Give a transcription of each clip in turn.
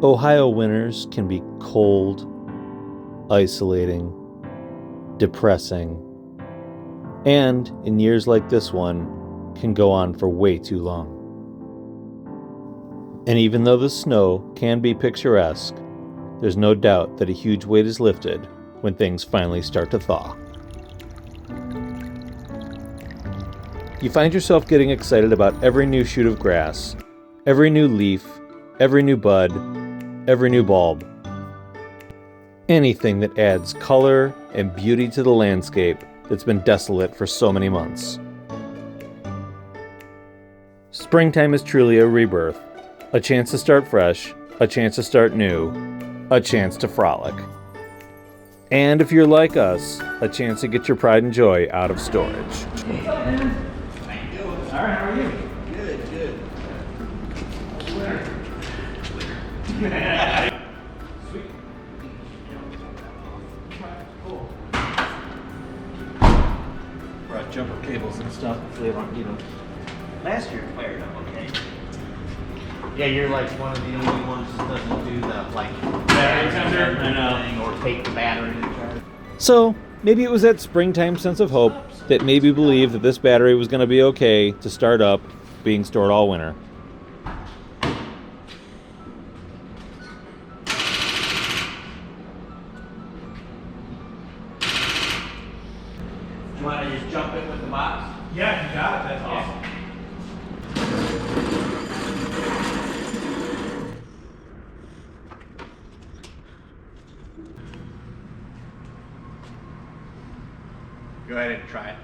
Ohio winters can be cold, isolating, depressing, and in years like this one, can go on for way too long. And even though the snow can be picturesque, there's no doubt that a huge weight is lifted when things finally start to thaw. You find yourself getting excited about every new shoot of grass, every new leaf, every new bud, every new bulb. Anything that adds color and beauty to the landscape that's been desolate for so many months. Springtime is truly a rebirth, a chance to start fresh, a chance to start new, a chance to frolic. And if you're like us, a chance to get your pride and joy out of storage. What's up, man? How you doing? All right, how are you? Good, good. Sweet. Cool. Brought jumper cables and stuff. Hopefully, I don't need them. Last year fired up okay. Yeah, you're like one of the only ones that doesn't do the Battery tender? I know. or take the battery to charge. So, maybe it was that springtime sense of hope that made me believe that this battery was going to be okay to start up, being stored all winter. You want to just jump in with the box? Yeah, you got it. That's awesome. Go ahead and try it.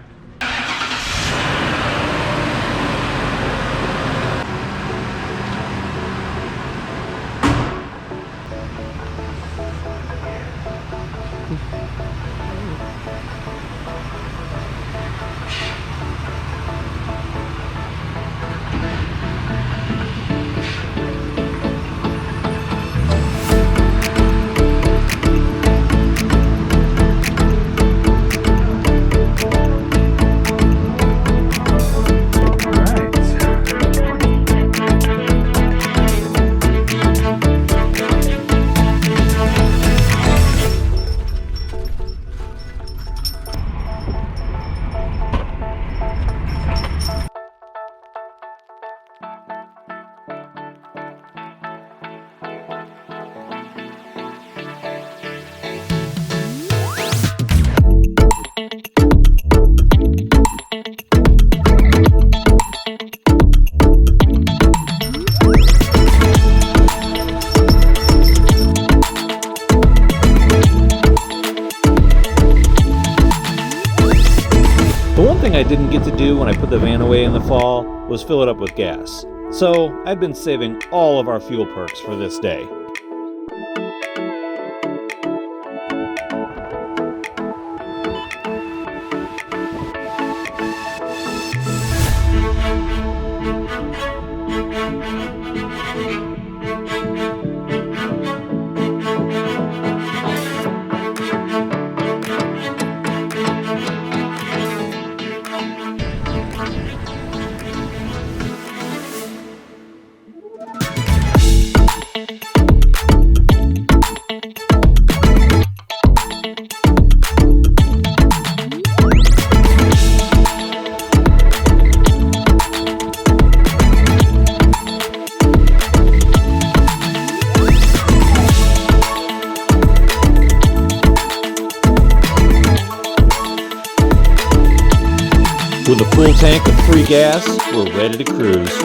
I didn't get to do when I put the van away in the fall was fill it up with gas. So I've been saving all of our fuel perks for this day. With a full tank of free gas, we're ready to cruise.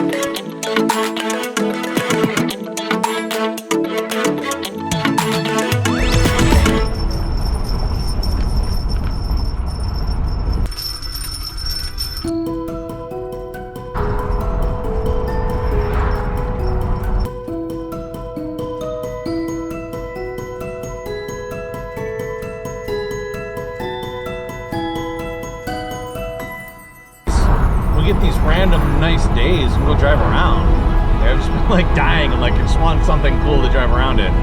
We get these random nice days and we'll drive around. I've just been like dying and like I just want something cool to drive around in.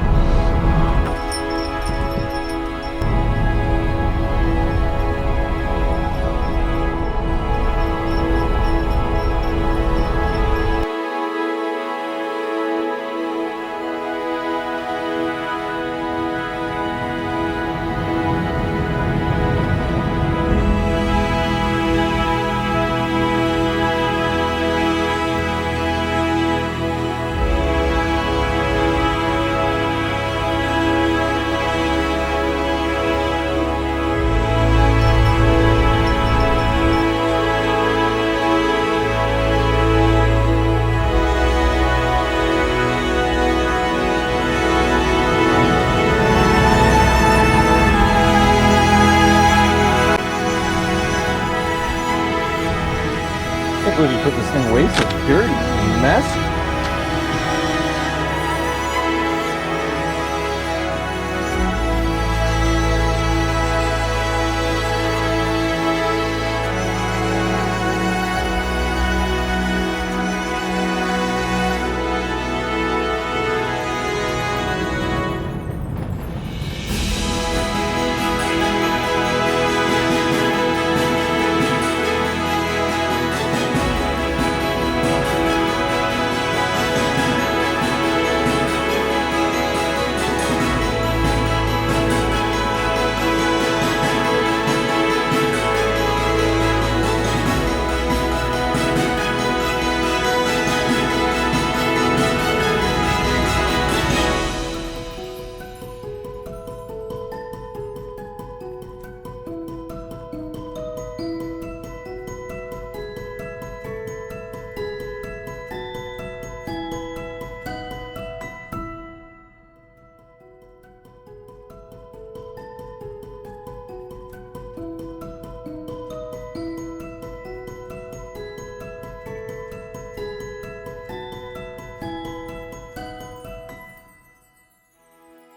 believe you put this thing away so dirty. Mess.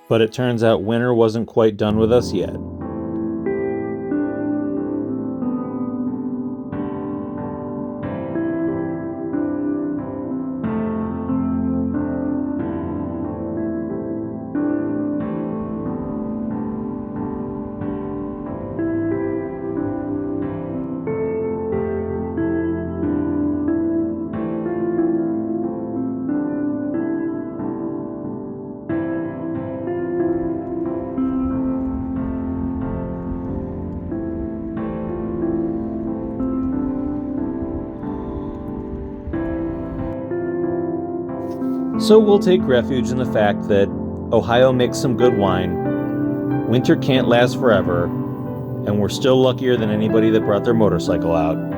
But it turns out winter wasn't quite done with us yet. So we'll take refuge in the fact that Ohio makes some good wine, winter can't last forever, and we're still luckier than anybody that brought their motorcycle out.